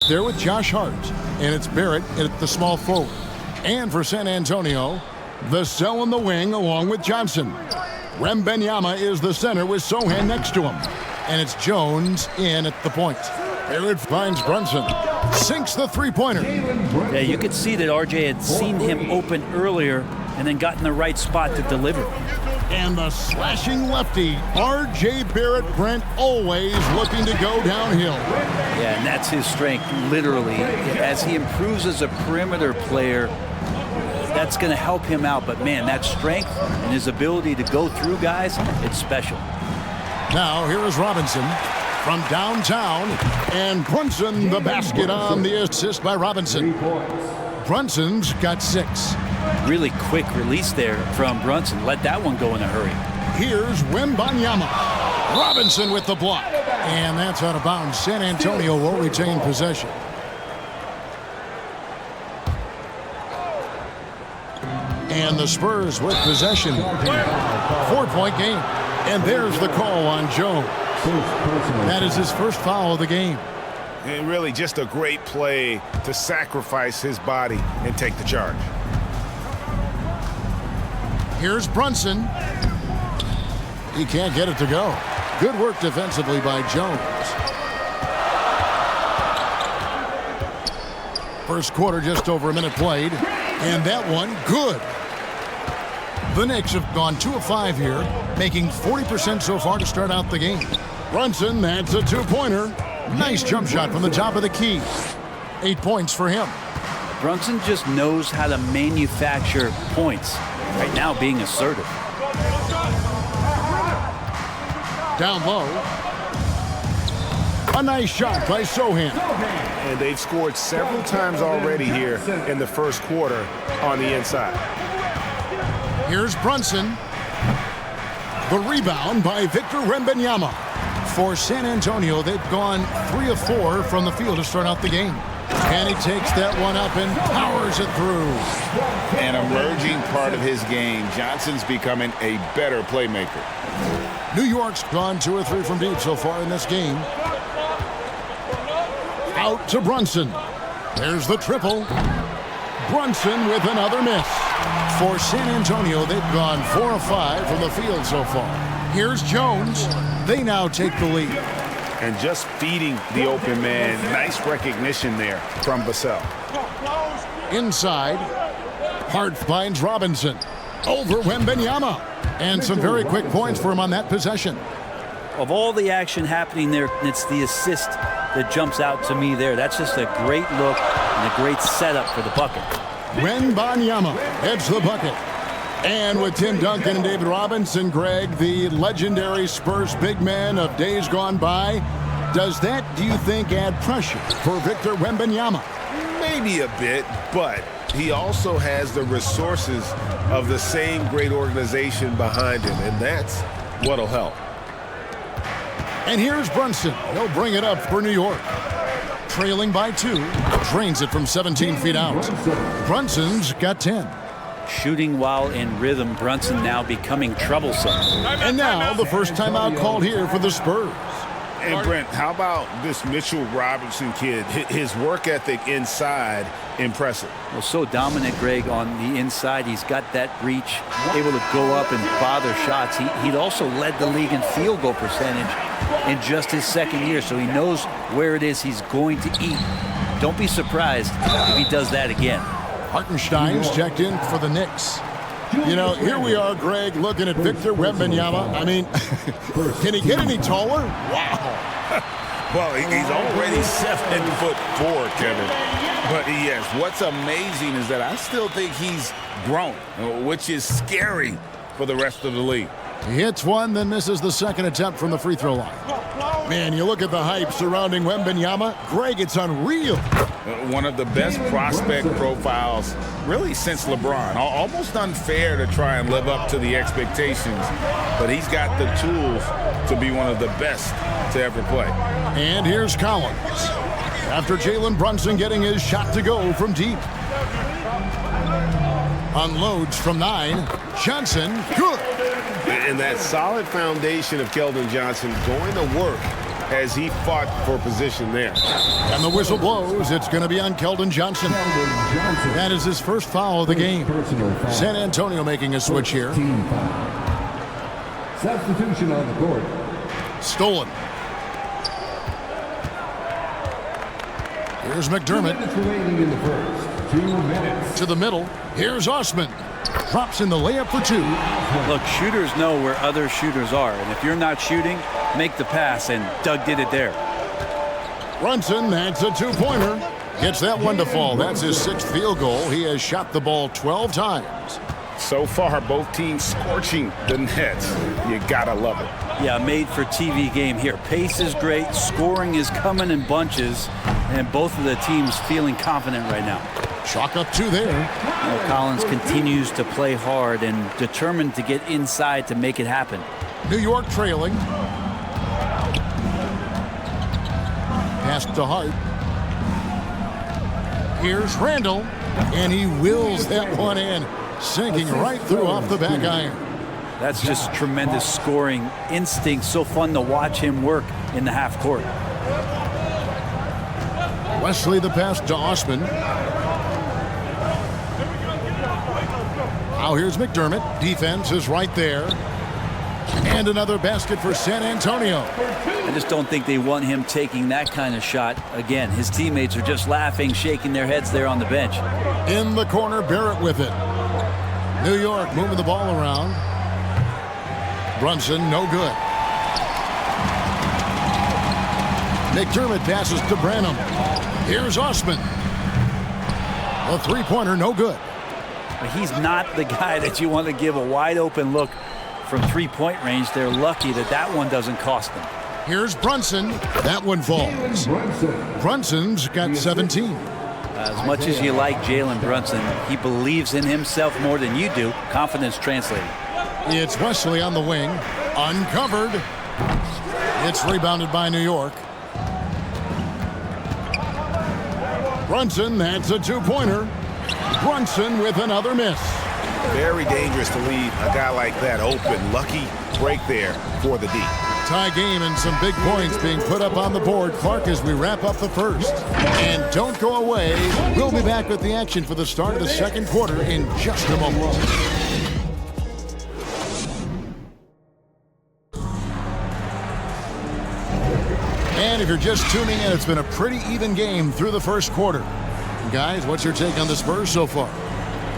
there with Josh Hart. And it's Barrett at the small forward. And for San Antonio, Vassell in the wing along with Johnson. Wembanyama is the center with Sohan next to him. And it's Jones in at the point. Barrett finds Brunson. Sinks the three-pointer. Yeah, you could see that RJ had seen him open earlier and then got in the right spot to deliver. And the slashing lefty, R.J. Barrett, Brent, always looking to go downhill. Yeah, and that's his strength, literally. As he improves as a perimeter player, that's going to help him out. But, man, that strength and his ability to go through guys, it's special. Now, here is Robinson from downtown. And Brunson, the basket on the assist by Robinson. Brunson's got 6. Really quick release there from Brunson. Let that one go in a hurry. Here's Wembanyama. Robinson with the block. And that's out of bounds. San Antonio will retain possession. And the Spurs with possession. 4-point game. And there's the call on Jones. That is his first foul of the game. And really just a great play to sacrifice his body and take the charge. Here's Brunson. He can't get it to go. Good work defensively by Jones. First quarter, just over a minute played. And that one, good. The Knicks have gone 2 of 5 here, making 40% so far to start out the game. Brunson, that's a two-pointer. Nice jump shot from the top of the key. 8 points for him. Brunson just knows how to manufacture points. Right now being assertive. Down low. A nice shot by Sohan. And they've scored several times already here in the first quarter on the inside. Here's Brunson. The rebound by Victor Wembanyama. For San Antonio, they've gone 3 of 4 from the field to start out the game. And he takes that one up and powers it through. An emerging part of his game. Johnson's becoming a better playmaker. New York's gone 2 or 3 from deep so far in this game. Out to Brunson. There's the triple. Brunson with another miss. For San Antonio, they've gone 4 of 5 from the field so far. Here's Jones. They now take the lead. And just feeding the open man. Nice recognition there from Vassell. Inside. Hart finds Robinson. Over Wembanyama. And some very quick points for him on that possession. Of all the action happening there, it's the assist that jumps out to me there. That's just a great look and a great setup for the bucket. Wembanyama heads the bucket. And with Tim Duncan and David Robinson, Greg, the legendary Spurs big man of days gone by, does that, do you think, add pressure for Victor Wembanyama? Maybe a bit, but he also has the resources of the same great organization behind him, and that's what'll help. And here's Brunson. He'll bring it up for New York. Trailing by 2, drains it from 17 feet out. Brunson's got 10. Shooting while in rhythm, Brunson now becoming troublesome. And now the first timeout called here for the Spurs. And Brent, how about this Mitchell Robinson kid? His work ethic inside, impressive. Well, so dominant, Greg, on the inside. He's got that reach, able to go up and bother shots. He'd also led the league in field goal percentage in just his second year, so he knows where it is he's going to eat. Don't be surprised if he does that again. Hartenstein's checked in for the Knicks. You know, here we are, Greg, looking at Victor Wembanyama. I mean, can he get any taller? Wow. Well, he's already 7'4", Kevin. But yes, what's amazing is that I still think he's grown, which is scary for the rest of the league. He hits one, then misses the second attempt from the free throw line. Man, you look at the hype surrounding Wembanyama. Greg, it's unreal. One of the best prospect profiles really since LeBron. Almost unfair to try and live up to the expectations, but he's got the tools to be one of the best to ever play. And here's Collins. After Jalen Brunson getting his shot to go from deep. Unloads from 9. Johnson, good. And that solid foundation of Keldon Johnson going to work as he fought for position there. And the whistle blows. It's going to be on Keldon Johnson. That is his first foul of the game. San Antonio making a switch here. Substitution on the court. Stolen. Here's McDermott. 2 minutes remaining in the first. 2 minutes. To the middle. Here's Osman. Drops in the layup for 2. Look, shooters know where other shooters are, and if you're not shooting, make the pass, and Doug did it there. Brunson, that's a 2-pointer. Gets that one to fall. That's his 6th field goal. He has shot the ball 12 times. So far, both teams scorching the nets. You gotta love it. Yeah, made for TV game here. Pace is great, scoring is coming in bunches, and both of the teams feeling confident right now. Chalk up 2 there. Collins continues to play hard and determined to get inside to make it happen. New York trailing. Pass to Hart. Here's Randall, and he wills that one in, sinking right through off the back iron. That's just tremendous scoring instinct. So fun to watch him work in the half court. Wesley the pass to Osman. Now here's McDermott. Defense is right there. And another basket for San Antonio. I just don't think they want him taking that kind of shot again. His teammates are just laughing, shaking their heads there on the bench. In the corner, Barrett with it. New York moving the ball around. Brunson, no good. McDermott passes to Branham. Here's Osman. A 3-pointer, no good. But he's not the guy that you want to give a wide open look from 3-point range. They're lucky that that one doesn't cost them. Here's Brunson. That one falls. Brunson's got 17. As much as you like Jalen Brunson, he believes in himself more than you do. Confidence translating. It's Wesley on the wing. Uncovered. It's rebounded by New York. Brunson, that's a 2-pointer. Brunson with another miss. Very dangerous to leave a guy like that open. Lucky break there for the D. Tie game and some big points being put up on the board. Clark, as we wrap up the first. And don't go away. We'll be back with the action for the start of the second quarter in just a moment. And if you're just tuning in, it's been a pretty even game through the first quarter. Guys, what's your take on the Spurs so far?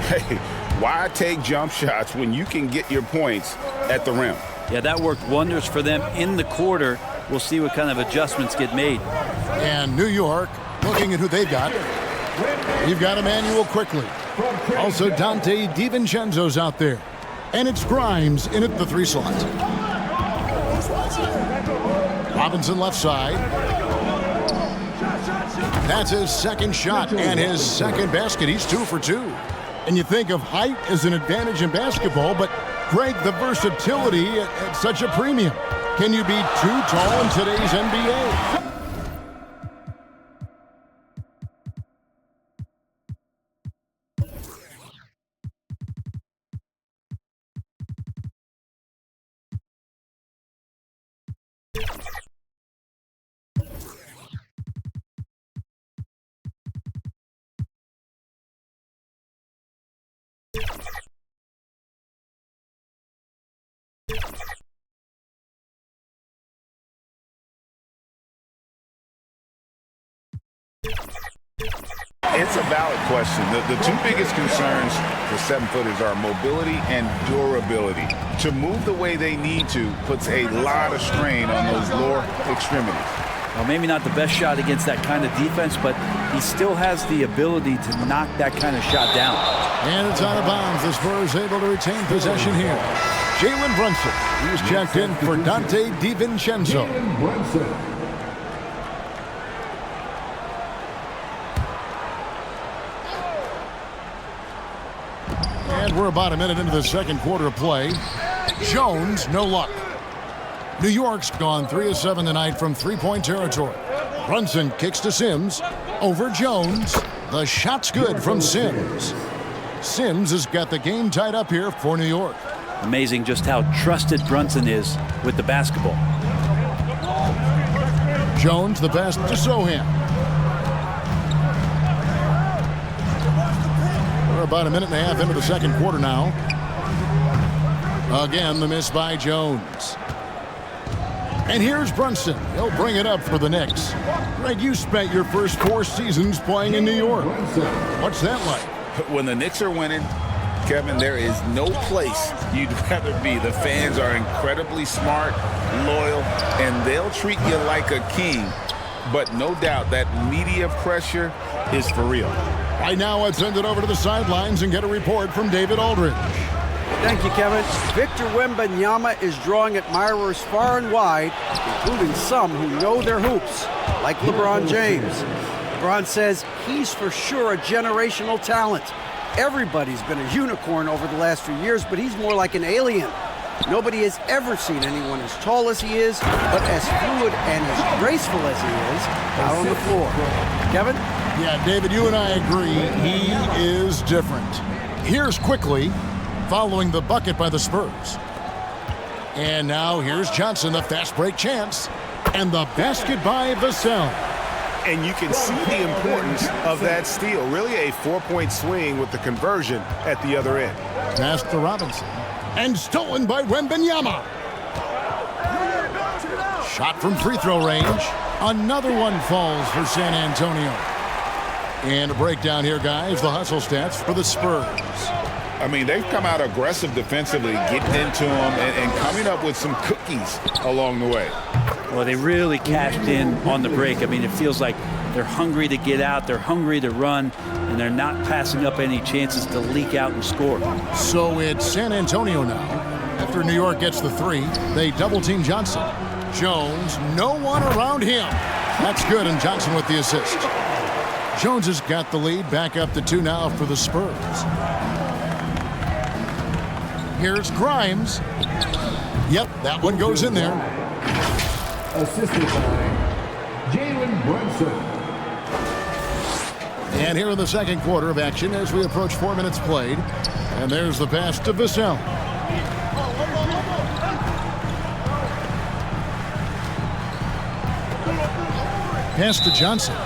Hey, why take jump shots when you can get your points at the rim? Yeah, that worked wonders for them in the quarter. We'll see what kind of adjustments get made. And New York, looking at who they've got. You've got Emmanuel quickly. Also, Dante DiVincenzo's out there. And it's Grimes in at the 3 slot. Robinson left side. That's his second shot and his second basket. He's 2 for 2. And you think of height as an advantage in basketball, but Greg, the versatility at such a premium. Can you be too tall in today's NBA? It's a valid question. The 2 biggest concerns for 7-footers are mobility and durability. To move the way they need to puts a lot of strain on those lower extremities. Well, maybe not the best shot against that kind of defense, but he still has the ability to knock that kind of shot down. And it's out of bounds. The Spurs able to retain possession here. Jalen Brunson. He's checked in for Dante DiVincenzo. And we're about a minute into the second quarter of play. Jones, no luck. New York's gone 3 of 7 tonight from 3-point territory. Brunson kicks to Sims. Over Jones. The shot's good from Sims. Sims has got the game tied up here for New York. Amazing just how trusted Brunson is with the basketball. Jones, the pass to Sohan. We're about a minute and a half into the second quarter now. Again, the miss by Jones. And here's Brunson. He'll bring it up for the Knicks. Greg, you spent your first 4 seasons playing in New York. What's that like? When the Knicks are winning, Kevin, there is no place you'd rather be. The fans are incredibly smart, loyal, and they'll treat you like a king. But no doubt that media pressure is for real. Right now, let's send it over to the sidelines and get a report from David Aldridge. Thank you, Kevin. Victor Wembanyama is drawing admirers far and wide, including some who know their hoops, like LeBron James. LeBron says he's for sure a generational talent. Everybody's been a unicorn over the last few years, but he's more like an alien. Nobody has ever seen anyone as tall as he is, but as fluid and as graceful as he is out on the floor. Kevin? Yeah, David, you and I agree. He is different. Here's quickly following the bucket by the Spurs. And now here's Johnson, the fast break chance. And the basket by Vassell. And you can see the importance of that steal. Really a 4-point swing with the conversion at the other end. Pass to Robinson. And stolen by Wembanyama. Shot from free throw range. Another one falls for San Antonio. And a breakdown here, guys. The hustle stats for the Spurs. I mean, they've come out aggressive defensively, getting into them and coming up with some cookies along the way. Well, they really cashed in on the break. I mean, it feels like they're hungry to get out, they're hungry to run, and they're not passing up any chances to leak out and score. So it's San Antonio now. After New York gets the 3, they double-team Johnson. Jones, no one around him. That's good, and Johnson with the assist. Jones has got the lead, back up to 2 now for the Spurs. Here's Grimes. Yep, that one goes in there. Assisted by Jalen Brunson. And here in the second quarter of action as we approach 4 minutes played. And there's the pass to Vassell. Pass to Johnson.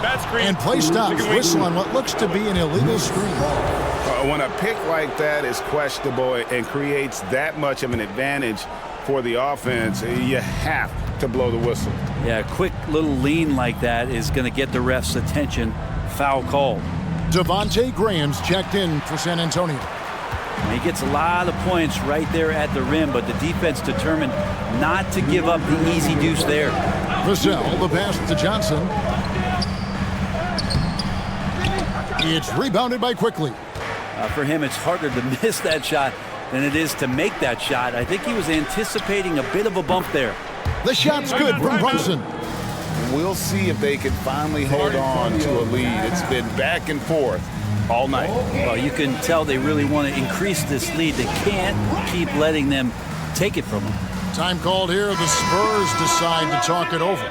And play stops. Whistle on what looks to be an illegal screen. When a pick like that is questionable and creates that much of an advantage for the offense, you have to blow the whistle. Yeah, a quick little lean like that is going to get the ref's attention. Foul call. Devontae Graham's checked in for San Antonio. And he gets a lot of points right there at the rim, but the defense determined not to give up the easy deuce there. Vassell, the pass to Johnson. It's rebounded by Quickly. For him, it's harder to miss that shot than it is to make that shot. I think he was anticipating a bit of a bump there. The shot's good from Brunson. We'll see if they can finally hold on to a lead. It's been back and forth all night. Well, you can tell they really want to increase this lead. They can't keep letting them take it from them. Time called here. The Spurs decide to talk it over.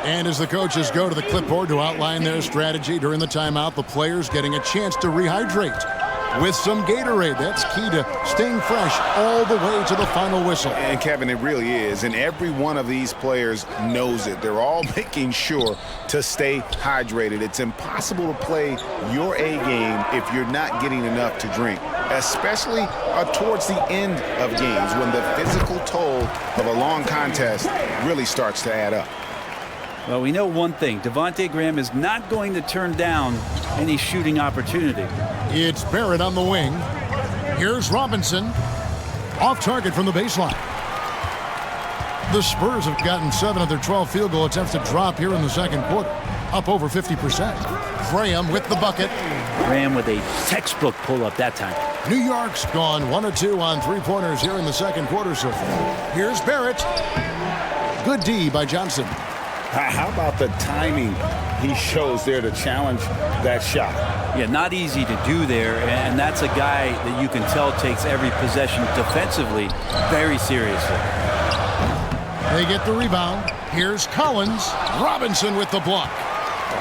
And as the coaches go to the clipboard to outline their strategy during the timeout, the players getting a chance to rehydrate with some Gatorade. That's key to staying fresh all the way to the final whistle. And Kevin, it really is. And every one of these players knows it. They're all making sure to stay hydrated. It's impossible to play your A game if you're not getting enough to drink, especially towards the end of games when the physical toll of a long contest really starts to add up. Well, we know one thing. Devontae Graham is not going to turn down any shooting opportunity. It's Barrett on the wing. Here's Robinson. Off target from the baseline. The Spurs have gotten 7 of their 12 field goal attempts to drop here in the second quarter. Up over 50%. Graham with the bucket. Graham with a textbook pull-up that time. New York's gone 1 of 2 on three-pointers here in the second quarter so far. Here's Barrett. Good D by Johnson. How about the timing he shows there to challenge that shot? Yeah, not easy to do there, and that's a guy that you can tell takes every possession defensively very seriously. They get the rebound. Here's Collins. Robinson with the block.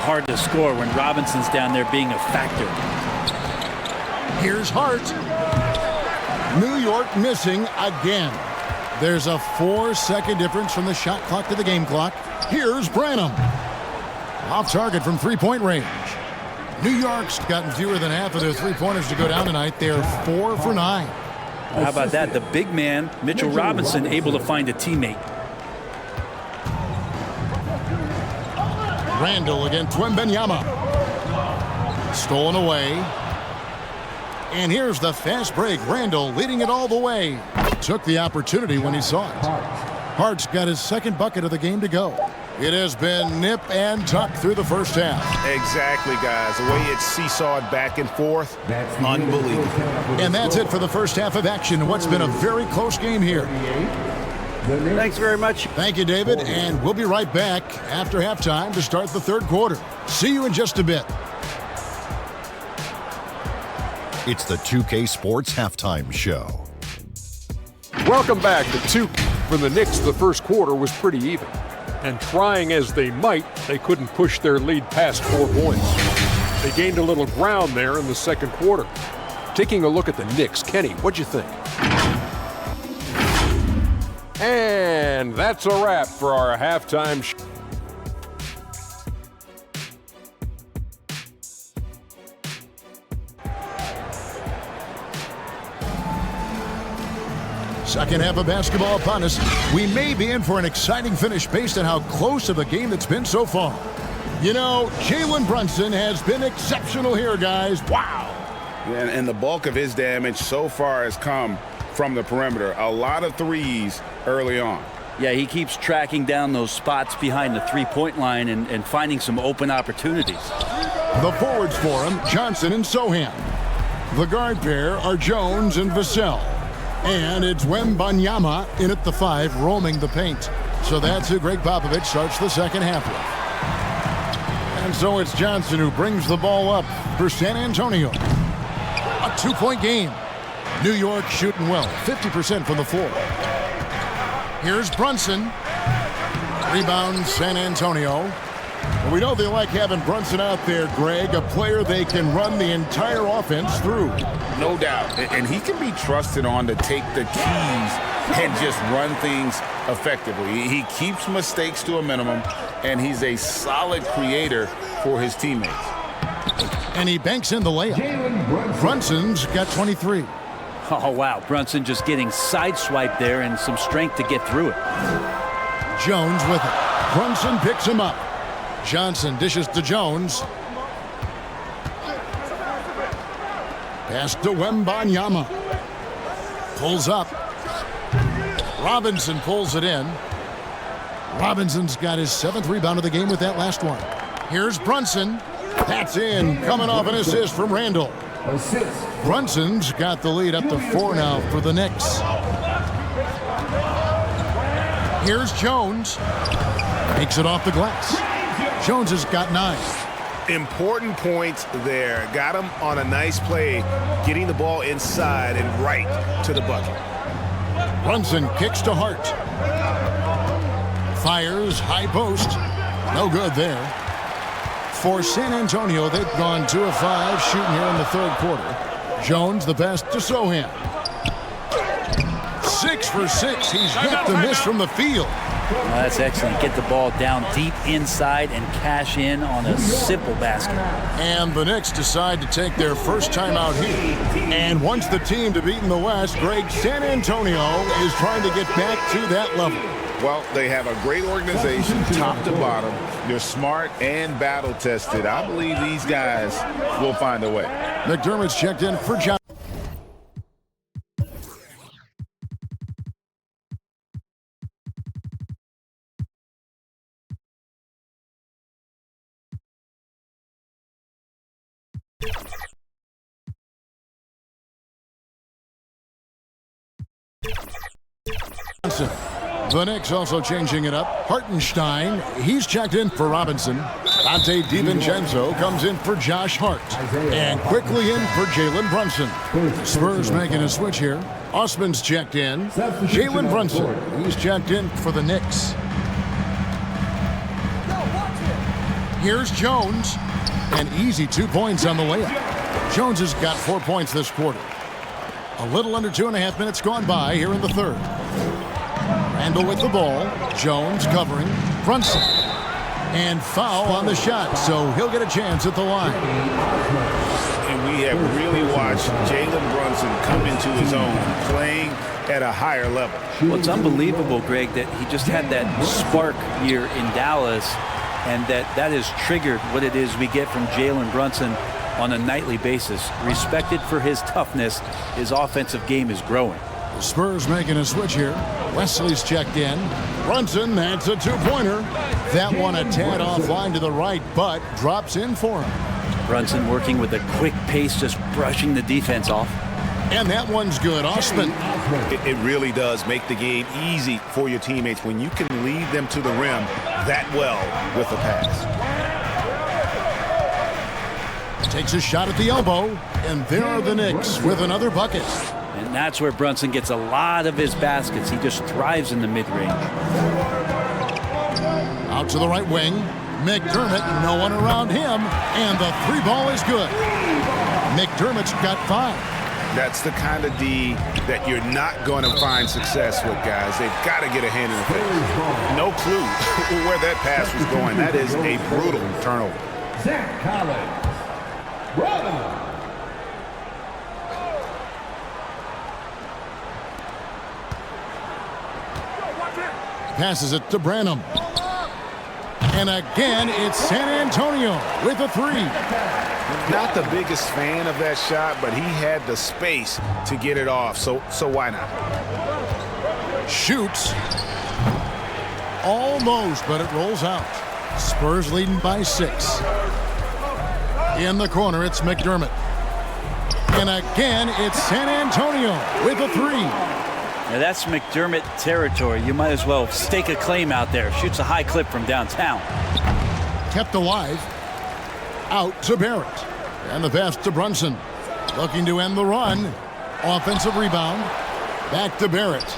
Hard to score when Robinson's down there being a factor. Here's Hart. New York missing again. There's a 4-second difference from the shot clock to the game clock. Here's Branham. Off target from three-point range. New York's gotten fewer than half of their three-pointers to go down tonight. They're 4 for 9. How about that? The big man, Mitchell Robinson, able to find a teammate. Randall against Wembanyama. Stolen away. And here's the fast break. Randall leading it all the way. Took the opportunity when he saw it. Hart's got his second bucket of the game to go. It has been nip and tuck through the first half. Exactly, guys. The way it's seesawed back and forth, unbelievable. And that's it for the first half of action. What's been a very close game here. Thanks very much. Thank you, David. And we'll be right back after halftime to start the third quarter. See you in just a bit. It's the 2K Sports Halftime Show. Welcome back to 2. For the Knicks, the first quarter was pretty even. And trying as they might, they couldn't push their lead past 4 points. They gained a little ground there in the second quarter. Taking a look at the Knicks, Kenny, what'd you think? And that's a wrap for our halftime show. Second half of basketball upon us. We may be in for an exciting finish based on how close of a game that's been so far. You know, Jalen Brunson has been exceptional here, guys. Wow. And the bulk of his damage so far has come from the perimeter. A lot of threes early on. Yeah, he keeps tracking down those spots behind the three-point line and finding some open opportunities. The forwards for him, Johnson and Sohan. The guard pair are Jones and Vassell. And it's Wembanyama in at the 5, roaming the paint. So that's who Greg Popovich starts the second half with. And so it's Johnson who brings the ball up for San Antonio. A 2-point game. New York shooting well, 50% from the floor. Here's Brunson. Rebound, San Antonio. Well, we know they like having Brunson out there, Greg, a player they can run the entire offense through. No doubt. And he can be trusted on to take the keys and just run things effectively. He keeps mistakes to a minimum, and he's a solid creator for his teammates. And he banks in the layup. Brunson's got 23. Oh, wow. Brunson just getting sideswiped there and some strength to get through it. Jones with it. Brunson picks him up. Johnson dishes to Jones. Pass to Wembanyama. Pulls up. Robinson pulls it in. Robinson's got his 7th rebound of the game with that last one. Here's Brunson. That's in. Coming off an assist from Randall. Brunson's got the lead up to 4 now for the Knicks. Here's Jones. Takes it off the glass. Jones has got 9. Important points there. Got him on a nice play, getting the ball inside and right to the bucket. Brunson kicks to Hart. Fires, high post. No good there. For San Antonio, they've gone 2 of 5 shooting here in the third quarter. Jones, the pass to Sohan. 6 for 6. He's hit the miss from the field. That's excellent. Get the ball down deep inside and cash in on a simple basket. And the Knicks decide to take their first time out here. And once the team to beat in the West, Greg, San Antonio is trying to get back to that level. Well, they have a great organization, top to bottom. They're smart and battle-tested. I believe these guys will find a way. McDermott's checked in for John. The Knicks also changing it up. Hartenstein, he's checked in for Robinson. Dante DiVincenzo comes in for Josh Hart. And quickly in for Jalen Brunson. Spurs making a switch here. Osman's checked in. Jalen Brunson, he's checked in for the Knicks. Here's Jones. An easy 2 points on the layup. Jones has got 4 points this quarter. A little under 2.5 minutes gone by here in the third. Randall with the ball. Jones covering. Brunson. And foul on the shot, so he'll get a chance at the line. And we have really watched Jalen Brunson come into his own, playing at a higher level. Well, it's unbelievable, Greg, that he just had that spark year in Dallas, and that has triggered what it is we get from Jalen Brunson on a nightly basis. Respected for his toughness, his offensive game is growing. The Spurs making a switch here. Wesley's checked in. Brunson, that's a two-pointer. That one a tad offline to the right, but drops in for him. Brunson working with a quick pace, just brushing the defense off. And that one's good. Osman. It really does make the game easy for your teammates when you can lead them to the rim that well with a pass. Takes a shot at the elbow, and there are the Knicks with another bucket. And that's where Brunson gets a lot of his baskets. He just thrives in the mid-range. Out to the right wing. McDermott, no one around him, and the three ball is good. McDermott's got 5. That's the kind of D that you're not going to find success with, guys. They've got to get a hand in the face. No clue where that pass was going. That is a brutal turnover. Zach Collins. Brother. Passes it to Branham. And again, it's San Antonio with a 3. Not the biggest fan of that shot, but he had the space to get it off, so why not? Shoots. Almost, but it rolls out. Spurs leading by 6. In the corner, it's McDermott. And again, it's San Antonio with a 3. Now that's McDermott territory. You might as well stake a claim out there. Shoots a high clip from downtown. Kept alive. Out to Barrett. And the pass to Brunson. Looking to end the run. Offensive rebound. Back to Barrett.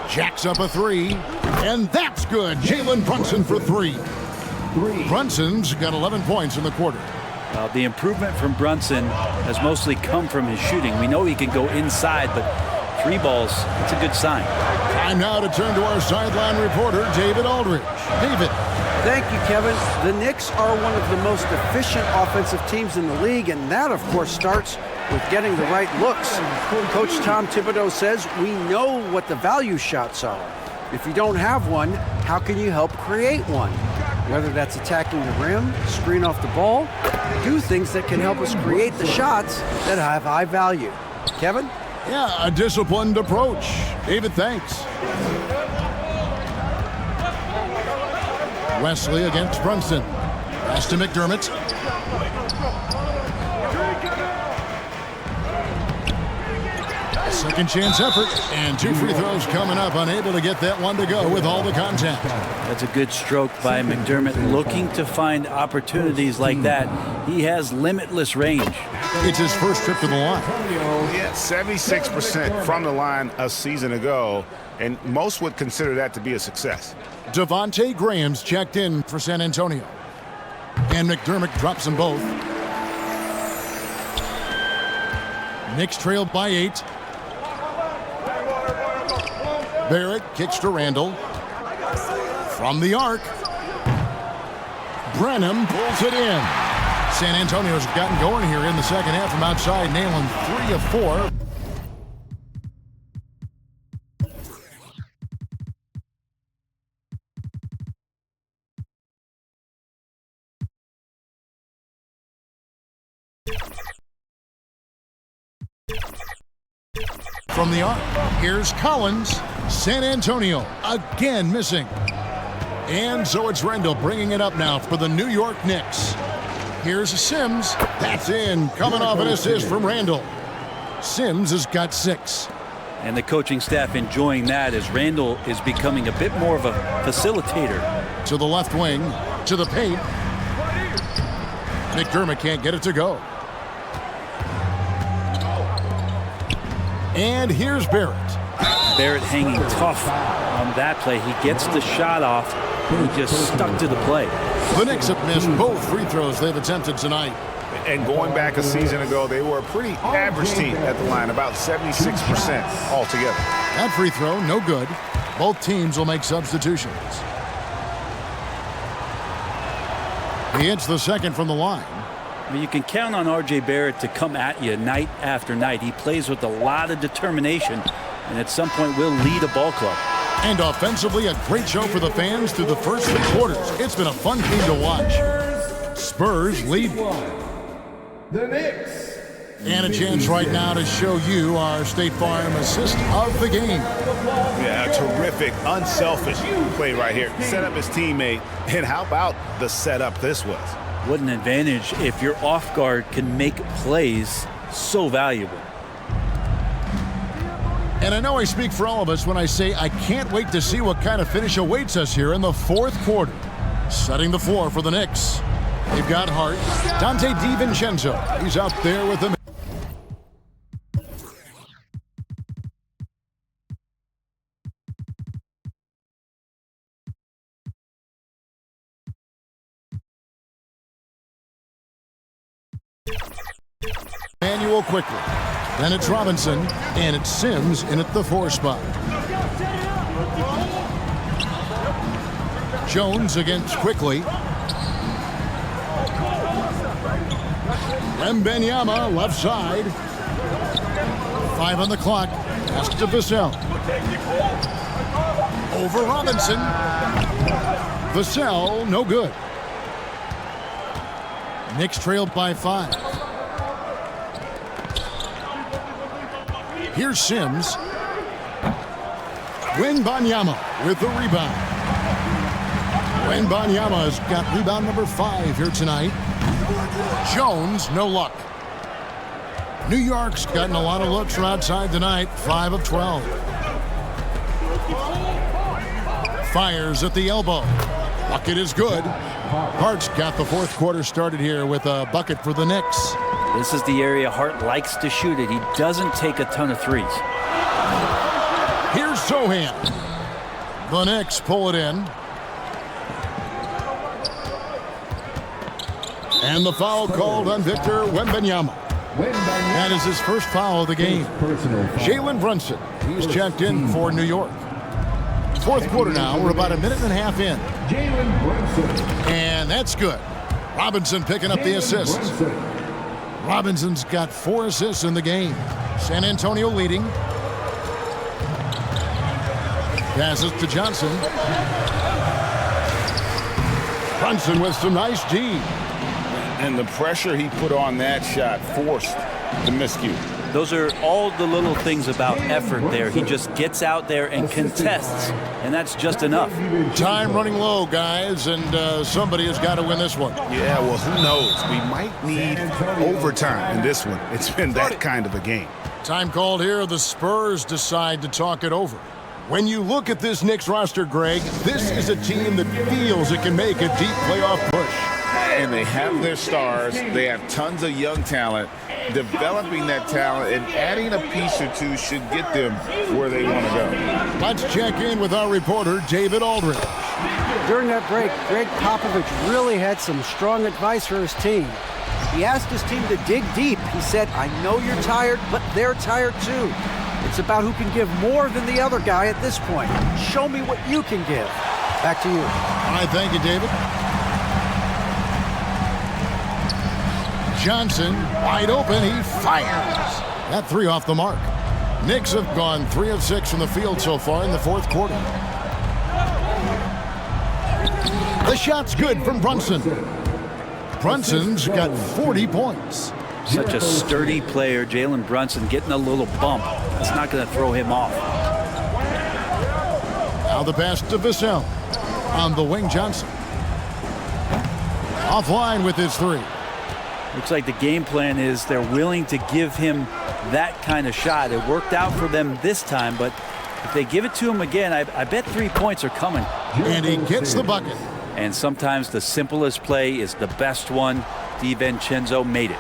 Jacks up a 3. And that's good. Jalen Brunson for 3. Brunson's got 11 points in the quarter. The improvement from Brunson has mostly come from his shooting. We know he can go inside, but 3 balls, it's a good sign. Time now to turn to our sideline reporter, David Aldridge. David. Thank you, Kevin. The Knicks are one of the most efficient offensive teams in the league, and that, of course, starts with getting the right looks. Coach Tom Thibodeau says we know what the value shots are. If you don't have one, how can you help create one? Whether that's attacking the rim, screen off the ball, do things that can help us create the shots that have high value. Kevin? Yeah, a disciplined approach. David, thanks. Wesley against Brunson. Pass to McDermott. Second chance effort, and 2 free throws coming up. Unable to get that one to go with all the contact. That's a good stroke by McDermott. Looking to find opportunities like that. He has limitless range. It's his first trip to the line. Yeah, 76% from the line a season ago, and most would consider that to be a success. Devontae Graham's checked in for San Antonio. And McDermott drops them both. Knicks trailed by 8. Barrett kicks to Randall. From the arc. Branham pulls it in. San Antonio's gotten going here in the second half from outside, nailing 3 of 4. From the arc, here's Collins. San Antonio again missing. And so it's Randall bringing it up now for the New York Knicks. Here's Sims. That's in. Coming off an assist from Randall. Sims has got 6. And the coaching staff enjoying that as Randall is becoming a bit more of a facilitator. To the left wing. To the paint. McDermott can't get it to go. And here's Barrett. Barrett hanging tough on that play. He gets the shot off. He just stuck to the play. The Knicks have missed both free throws they've attempted tonight. And going back a season ago, they were a pretty average team at the line, about 76% altogether. That free throw, no good. Both teams will make substitutions. He hits the second from the line. I mean, you can count on R.J. Barrett to come at you night after night. He plays with a lot of determination, and at some point will lead a ball club. And offensively, a great show for the fans through the first 3 quarters. It's been a fun game to watch. Spurs lead. The Knicks. And a chance right now to show you our State Farm assist of the game. Yeah, terrific, unselfish play right here. Set up his teammate, and how about the setup this was? What an advantage if your off guard can make plays so valuable. And I know I speak for all of us when I say I can't wait to see what kind of finish awaits us here in the 4th quarter. Setting the floor for the Knicks. They've got Hart. Dante DiVincenzo. He's out there with them. Manuel quickly. Then it's Robinson, and it's Sims in at the 4 spot. Jones against Quickly. Wembanyama left side. 5 on the clock. Pass to Vassell. Over Robinson. Vassell, no good. Knicks trailed by 5. Here's Sims. Wembanyama with the rebound. Wembanyama's got rebound number 5 here tonight. Jones, no luck. New York's gotten a lot of looks from outside tonight. 5 of 12. Fires at the elbow. Bucket is good. Hart's got the 4th quarter started here with a bucket for the Knicks. This is the area Hart likes to shoot it. He doesn't take a ton of threes. Here's Sohan. The Knicks pull it in. And the foul called on Victor Wembanyama. That is his first foul of the game. Jalen Brunson, he's checked in for New York. 4th quarter now, we're about a minute and a half in. Jalen Brunson. And that's good. Robinson picking up the assist. Robinson's got 4 assists in the game. San Antonio leading. Passes to Johnson. Brunson with some nice D. And the pressure he put on that shot forced the miscue. Those are all the little things about effort there. He just gets out there and contests, and that's just enough. Time running low, guys, and somebody has got to win this one. Yeah, well, who knows? We might need overtime in this one. It's been that kind of a game. Time called here. The Spurs decide to talk it over. When you look at this Knicks roster, Greg, this is a team that feels it can make a deep playoff push. And they have their stars. They have tons of young talent. Developing that talent and adding a piece or two should get them where they want to go. Let's check in with our reporter, David Aldridge. During that break, Greg Popovich really had some strong advice for his team. He asked his team to dig deep. He said, I know you're tired, but they're tired too. It's about who can give more than the other guy at this point. Show me what you can give. Back to you. All right, thank you, David. Johnson, wide open, he fires. That 3 off the mark. Knicks have gone 3 of 6 from the field so far in the 4th quarter. The shot's good from Brunson. Brunson's got 40 points. Such a sturdy player, Jalen Brunson, getting a little bump. That's not going to throw him off. Now the pass to Vassell. On the wing, Johnson. Offline with his 3. Looks like the game plan is they're willing to give him that kind of shot. It worked out for them this time, but if they give it to him again, I bet 3 points are coming. And he gets the bucket. And sometimes the simplest play is the best one. DiVincenzo made it.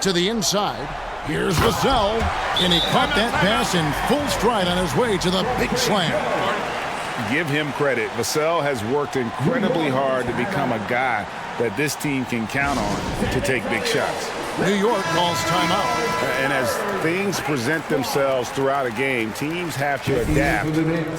To the inside. Here's Vassell. And he caught that pass in full stride on his way to the big slam. Give him credit. Vassell has worked incredibly hard to become a guy that this team can count on to take big shots. New York calls timeout. And as things present themselves throughout a game, teams have to adapt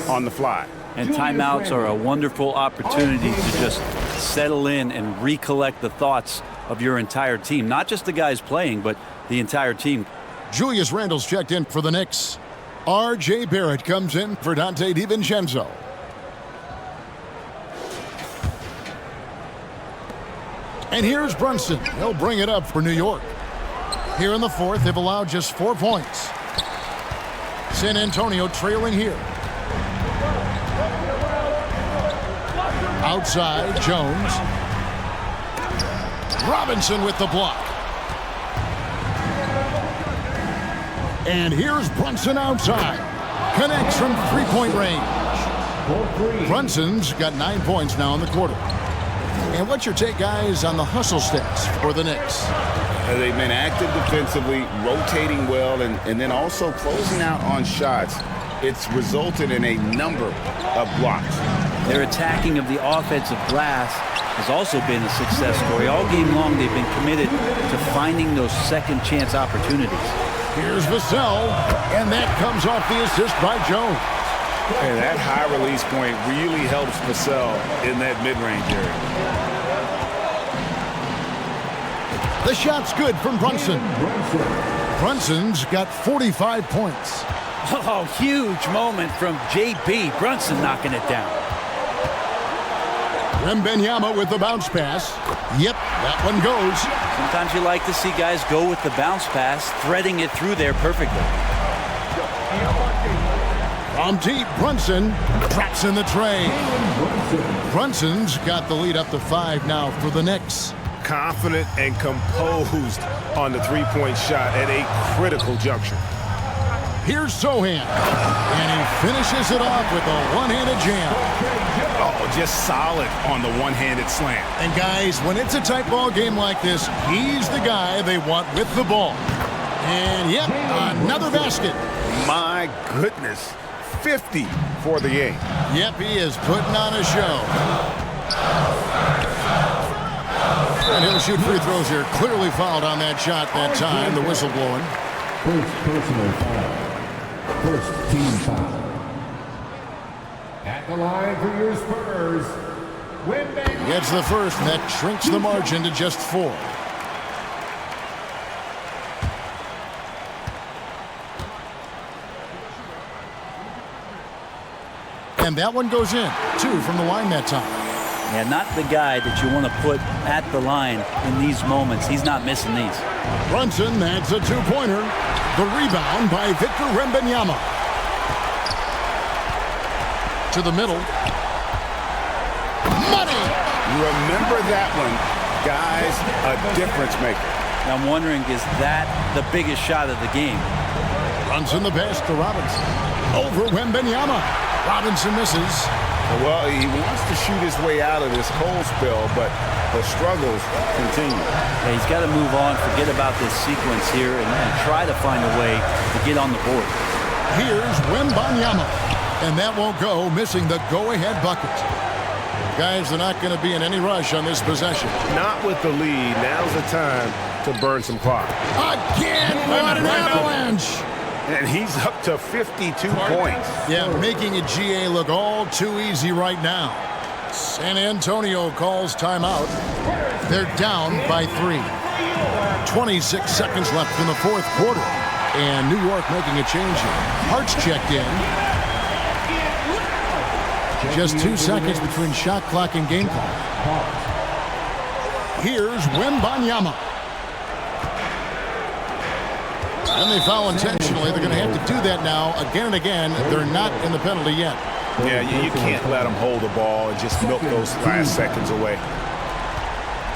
on the fly. And timeouts are a wonderful opportunity to just settle in and recollect the thoughts of your entire team. Not just the guys playing, but the entire team. Julius Randle's checked in for the Knicks. R.J. Barrett comes in for Dante DiVincenzo. And here's Brunson. He'll bring it up for New York. Here in the fourth, they've allowed just 4 points. San Antonio trailing here. Outside, Jones. Robinson with the block. And here's Brunson outside. Connects from three-point range. Brunson's got 9 points now in the quarter. And what's your take, guys, on the hustle stats for the Knicks? They've been active defensively, rotating well, and then also closing out on shots. It's resulted in a number of blocks. Their attacking of the offensive glass has also been a success story. All game long, they've been committed to finding those second chance opportunities. Here's Vassell, and that comes off the assist by Jones. And that high release point really helps Vassell in that mid-range area. The shot's good from Brunson. Brunson's got 45 points. Oh, huge moment from J.B. Brunson knocking it down. Wembanyama with the bounce pass. Yep, that one goes. Sometimes you like to see guys go with the bounce pass, threading it through there perfectly. From deep, Brunson traps in the tray. Brunson's got the lead up to 5 now for the Knicks. Confident and composed on the three-point shot at a critical juncture. Here's Sohan, and he finishes it off with a one-handed jam. Oh, just solid on the one-handed slam. And guys, when it's a tight ball game like this, he's the guy they want with the ball. And yep, another basket. My goodness, 50 for the game. Yep, he is putting on a show. And he'll shoot free throws here. Clearly fouled on that shot that time. The whistle blowing. First personal foul. First team foul. At the line for your Spurs, Wembanyama. Gets the first, and that shrinks the margin to just 4. And that one goes in. 2 from the line that time. Yeah, not the guy that you want to put at the line in these moments. He's not missing these. Brunson, that's a 2-pointer. The rebound by Victor Wembanyama. To the middle. Money! Remember that one, guys, a difference maker. Now I'm wondering, is that the biggest shot of the game? Brunson the pass to Robinson. Over Wembanyama. Robinson misses. Well, he wants to shoot his way out of this cold spell, but the struggles continue. Yeah, he's got to move on, forget about this sequence here, and try to find a way to get on the board. Here's Wembanyama. And that won't go, missing the go-ahead bucket. Guys, they're not going to be in any rush on this possession. Not with the lead. Now's the time to burn some clock. Again, what an avalanche! And he's up to 52 points. Yeah, making a GA look all too easy right now. San Antonio calls timeout. They're down by 3. 26 seconds left in the fourth quarter. And New York making a change here. Hart's checked in. Just 2 seconds between shot clock and game clock. Here's Wembanyama. And they foul intentionally. They're going to have to do that now again and again. They're not in the penalty yet. Yeah, you can't let them hold the ball and just milk those last seconds away.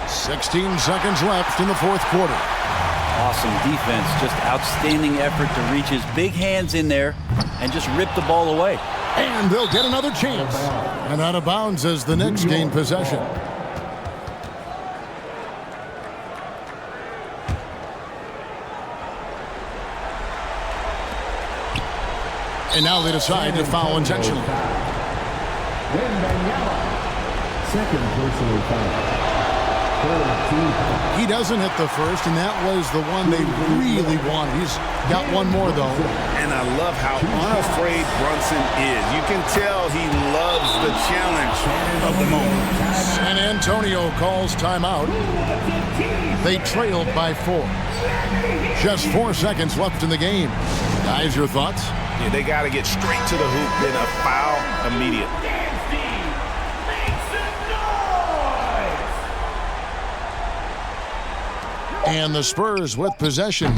16 seconds left in the fourth quarter. Awesome defense. Just outstanding effort to reach his big hands in there and just rip the ball away. And they'll get another chance. And out of bounds as the Knicks gain possession. And now they decide to foul intentionally. Second personal foul. He doesn't hit the first, and that was the one they really wanted. He's got one more, though. And I love how unafraid Brunson is. You can tell he loves the challenge of the moment. San Antonio calls timeout. They trailed by 4. Just 4 seconds left in the game. Guys, your thoughts? Yeah, they got to get straight to the hoop, then a foul immediately. And the Spurs with possession.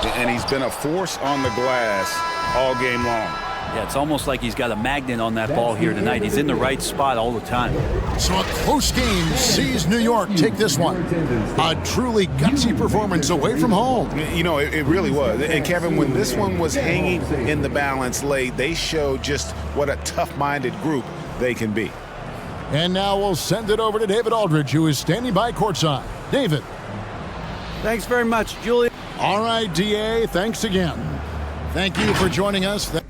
And he's been a force on the glass all game long. Yeah, it's almost like he's got a magnet on that ball here tonight. He's in the right spot all the time. So a close game sees New York take this one. A truly gutsy performance away from home. You know, it really was. And Kevin, when this one was hanging in the balance late, they showed just what a tough-minded group they can be. And now we'll send it over to David Aldridge, who is standing by courtside. David. Thanks very much, Julian. All right, DA, thanks again. Thank you for joining us.